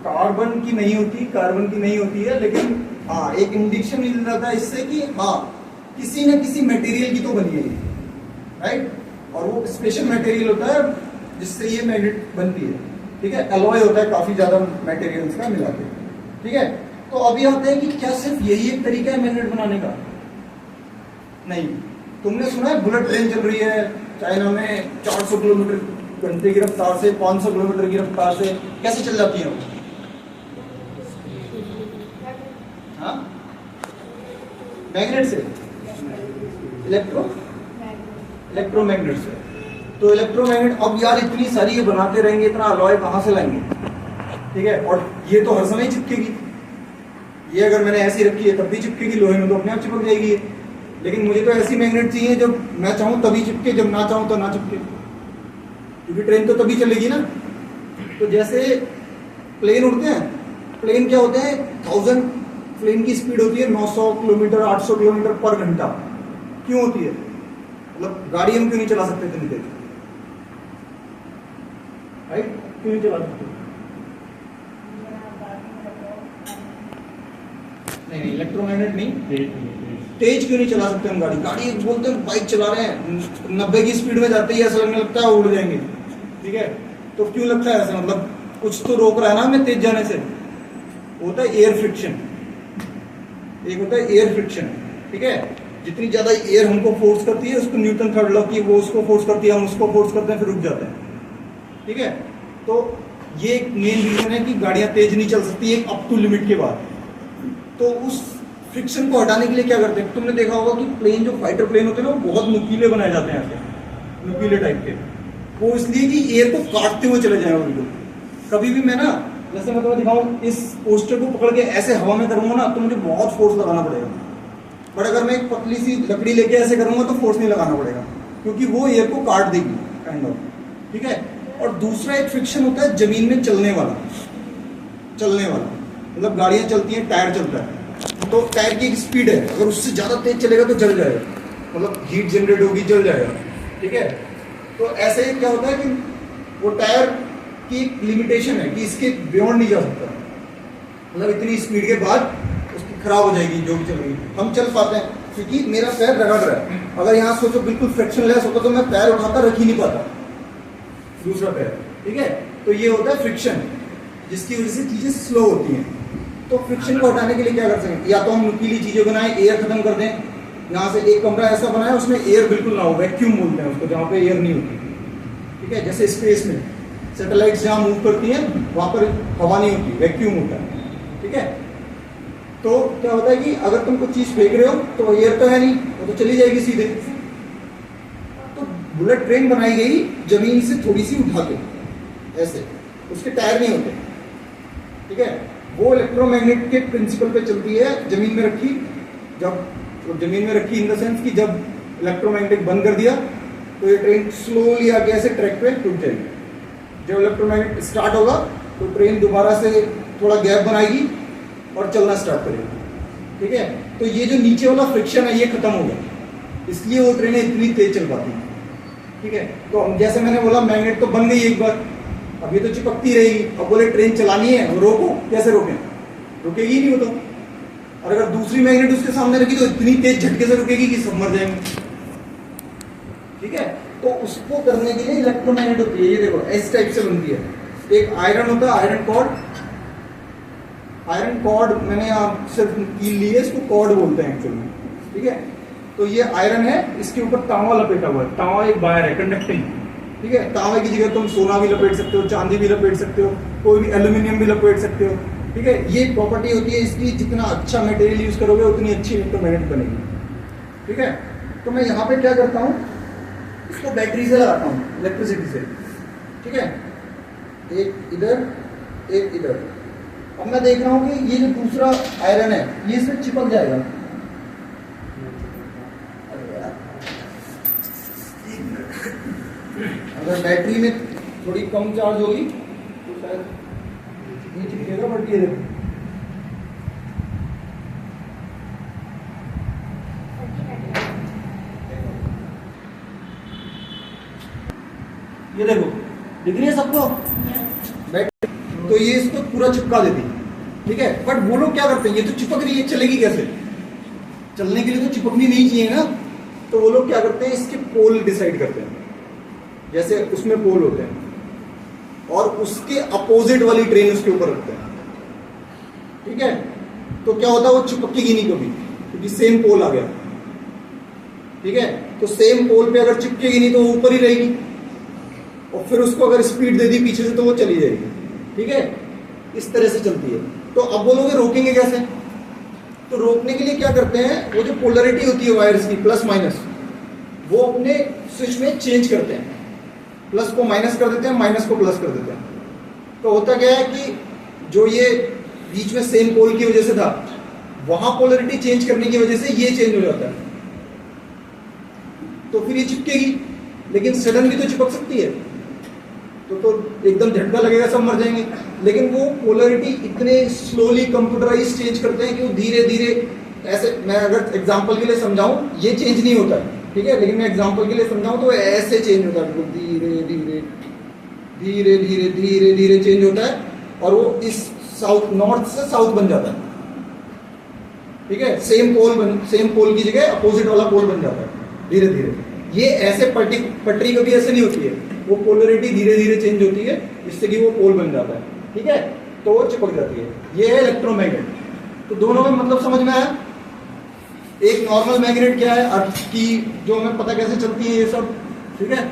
Carbon की नहीं होती, कार्बन की नहीं होती है, लेकिन हाँ एक इंडिकेशन मिल जाता है इससे कि हाँ किसी न किसी मटेरियल की तो बनी है ये, राइट। और वो स्पेशल मटेरियल होता है जिससे ये मैग्नेट बनती है, ठीक है। एलॉय होता है काफी ज्यादा मटेरियल्स का मिला के, ठीक है। तो अभी आते हैं कि क्या सिर्फ यही एक तरीका है मैग्नेट बनाने का? नहीं। तुमने सुना है बुलेट ट्रेन चल रही है चाइना में 400 किलोमीटर घंटे की रफ्तार से, 500 किलोमीटर की रफ्तार से, कैसे चल जाती है वो? हाँ, मैग्नेट से, इलेक्ट्रोमैग्नेट से। तो इलेक्ट्रोमैग्नेट, अब यार इतनी सारी ये बनाते रहेंगे, इतना अलॉय कहाँ से लाएंगे, ठीक है। और ये तो हर समय चिपकेगी, ये अगर मैंने ऐसी रखी है तब भी चिपकेगी, लोहे में तो अपने आप चिपक जाएगी। लेकिन मुझे तो ऐसी मैग्नेट चाहिए जब मैं चाहूं तभी चिपके, जब ना चाहूं तो ना चिपके, क्योंकि ट्रेन तो तभी चलेगी ना। तो जैसे प्लेन उड़ते हैं, प्लेन क्या होते हैं, 1000 प्लेन की स्पीड होती है 900 किलोमीटर 800 किलोमीटर पर घंटा। क्यों होती है? मतलब गाड़ी हम क्यों नहीं चला सकते इतनी तेज, राइट? क्यों नहीं चला सकते? नहीं, इलेक्ट्रोमैग्नेट नहीं, तेज क्यों नहीं चला सकते हम गाड़ी? गाड़ी बोलते हैं बाइक चला रहे हैं 90 की स्पीड में जाते ही ऐसा लगने लगता है उड़ जाएंगे, ठीक है। तो क्यों लगता है ऐसा? मतलब कुछ तो रोक रहा है ना हमें तेज जाने से। होता है एयर फ्रिक्शन, एक होता है एयर फ्रिक्शन, ठीक है। जितनी ज्यादा एयर हमको फोर्स करती है, उसको न्यूटन थर्ड लॉ की, वो उसको फोर्स करती है, हम उसको फोर्स करते हैं, फिर रुक जाते हैं, ठीक है। तो ये एक मेन रीजन है कि गाड़ियां तेज नहीं चल सकती एक अप टू लिमिट के बाद। तो उस फ्रिक्शन को हटाने के लिए क्या करते हैं? तुमने देखा होगा कि प्लेन, जो फाइटर प्लेन होते हैं ना, वो बहुत नुकीले बनाए जाते हैं ऐसे, नुकीले टाइप के। वो इसलिए कि एयर को काटते हुए चले जाए बिल्कुल। कभी भी मैं ना, जैसे मैं तुम्हें दिखाऊं, इस पोस्टर को पकड़ के ऐसे हवा में करूंगा ना तो मुझे बहुत फोर्स लगाना पड़ेगा। बट अगर मैं एक पतली सी लकड़ी लेके ऐसे करूंगा तो फोर्स नहीं लगाना पड़ेगा, क्योंकि वो एयर को काट देगी, काइंड ऑफ, ठीक है। और दूसरा एक फ्रिक्शन होता है जमीन में चलने वाला, मतलब गाड़ियां चलती हैं, टायर चलता है, तो टायर की एक स्पीड है, अगर उससे ज्यादा तेज चलेगा तो जल जाएगा, मतलब हीट जनरेट होगी, जल जाएगा, ठीक है। तो ऐसे ही क्या होता है कि वो टायर की एक लिमिटेशन है कि इसके बियॉन्ड नहीं जा सकता, मतलब इतनी स्पीड के बाद उसकी खराब हो जाएगी जो भी चल रही। हम चल पाते हैं क्योंकि मेरा पैर रगड़ रहा है। अगर यहाँ सोचो बिल्कुल फ्रिक्शन लेस होता तो मैं पैर उठाता रख ही नहीं पाता, दूसरा पैर, ठीक है। तो ये होता है फ्रिक्शन, जिसकी वजह से चीजें स्लो होती हैं। तो फ्रिक्शन को हटाने के लिए क्या कर सकते हैं? या तो हम नुकीली चीजें बनाएं, एयर खत्म कर दें। यहाँ से एक कमरा ऐसा बनाए उसमें एयर बिल्कुल ना हो, वैक्यूम बोलते हैं उसको, जहाँ पे एयर नहीं होती, ठीक है। जैसे स्पेस में सैटेलाइट्स जहाँ मूव करती हैं वहां पर हवा नहीं होती, वैक्यूम होता है, ठीक है। तो क्या होता है कि अगर तुम कुछ चीज फेंक रहे हो तो एयर तो है नहीं, वो तो चली जाएगी सीधे। तो बुलेट ट्रेन बनाई गई जमीन से थोड़ी सी उठा के ऐसे, उसके टायर नहीं होते, ठीक है। वो इलेक्ट्रोमैग्नेट के प्रिंसिपल पे चलती है, जमीन में रखी, जब जमीन में रखी इन द सेंस कि जब इलेक्ट्रोमैग्नेट बंद कर दिया तो ये ट्रेन स्लोली आगे ऐसे ट्रैक पे टूट जाएगी। जब इलेक्ट्रोमैग्नेट स्टार्ट होगा तो ट्रेन दोबारा से थोड़ा गैप बनाएगी और चलना स्टार्ट करेगी, ठीक है। तो ये जो नीचे वाला फ्रिक्शन है ये खत्म हो गया, इसलिए वो ट्रेनें इतनी तेज चल पाती हैं, ठीक है। तो जैसे मैंने बोला मैग्नेट तो बन गई एक बार, अब ये तो चिपकती रहेगी। अब बोले ट्रेन चलानी है, रोको, कैसे रोकें? रुकेगी नहीं वो तो। और अगर दूसरी मैग्नेट उसके सामने रखी तो इतनी तेज झटके से रुकेगी कि सब मर जाएंगे, ठीक है। तो उसको करने के लिए इलेक्ट्रोमैग्नेट होती है, ये देखो इस टाइप से बनती है। एक आयरन होता है, आयरन कॉर्ड मैंने यहाँ सिर्फ कील ली है, इसको कॉर्ड बोलते हैं एक्चुअली, ठीक है। तो ये आयरन है, इसके ऊपर तांबा लपेटा हुआ है। तांबा एक वायर है, कंडक्टिंग, ठीक है। तांबे की जगह तुम सोना भी लपेट सकते हो, चांदी भी लपेट सकते हो, कोई भी एल्यूमिनियम भी लपेट सकते हो, ठीक है। ये प्रॉपर्टी होती है इसकी, जितना अच्छा मटेरियल यूज करोगे उतनी अच्छी इलेक्ट्रोमैग्नेट बनेगी, ठीक है। तो मैं यहाँ पे क्या करता हूँ, इसको बैटरी से लगाता हूँ, इलेक्ट्रिसिटी से, ठीक है। एक इधर एक इधर। अब मैं देख रहा हूँ कि ये जो दूसरा आयरन है ये इसमें चिपक जाएगा। अगर बैटरी में थोड़ी कम चार्ज होगी तो शायद ये चिपकेगा, बट ये देखो ये देखो दिख रही है सबको? बैठ, तो ये इसको पूरा चिपका देती है, ठीक है। बट वो लोग क्या करते हैं, ये तो चिपक रही है, चलेगी कैसे? चलने के लिए तो चिपकनी नहीं चाहिए ना, तो वो लोग क्या करते हैं, इसके पोल डिसाइड करते हैं। जैसे उसमें पोल होते हैं और उसके अपोजिट वाली ट्रेन उसके ऊपर रखते हैं, ठीक है। तो क्या होता है, वो चिपकेगी नहीं कभी, क्योंकि सेम पोल आ गया, ठीक है। तो सेम पोल पे अगर चिपकेगी नहीं तो वो ऊपर ही रहेगी, और फिर उसको अगर स्पीड दे दी पीछे से तो वो चली जाएगी, ठीक है। इस तरह से चलती है। तो अब बोलोगे रोकेंगे कैसे? तो रोकने के लिए क्या करते हैं, वो जो पोलरिटी होती है वायर्स की प्लस माइनस, वो अपने स्विच में चेंज करते हैं। प्लस को माइनस कर देते हैं, माइनस को प्लस कर देते हैं। तो होता क्या है कि जो ये बीच में सेम पोल की वजह से था, वहां पोलरिटी चेंज करने की वजह से ये चेंज हो जाता है, तो फिर ये चिपकेगी। लेकिन सडन भी तो चिपक सकती है, तो एकदम झटका लगेगा, सब मर जाएंगे। लेकिन वो पोलरिटी इतने स्लोली कंप्यूटराइज चेंज करते हैं कि वो धीरे धीरे ऐसे, मैं अगर एग्जांपल के लिए समझाऊं, ये चेंज नहीं होता है, ठीक है, लेकिन मैं एग्जांपल के लिए समझाऊं तो ऐसे चेंज होता है, धीरे धीरे धीरे धीरे धीरे धीरे चेंज होता है, और वो इस साउथ, नॉर्थ से साउथ बन जाता है, ठीक है। सेम पोल की जगह अपोजिट वाला पोल बन जाता है धीरे धीरे। ये ऐसे पटरी कभी ऐसे नहीं होती है, वो पोलरिटी धीरे धीरे चेंज होती है, जिससे कि वो पोल बन जाता है, ठीक है। तो वो चिपक जाती है। ये है इलेक्ट्रोमैग्नेट। तो दोनों में मतलब समझ में आया? एक नॉर्मल मैग्नेट क्या है, अर्थ की जो हमें पता कैसे चलती है ये सब, ठीक है।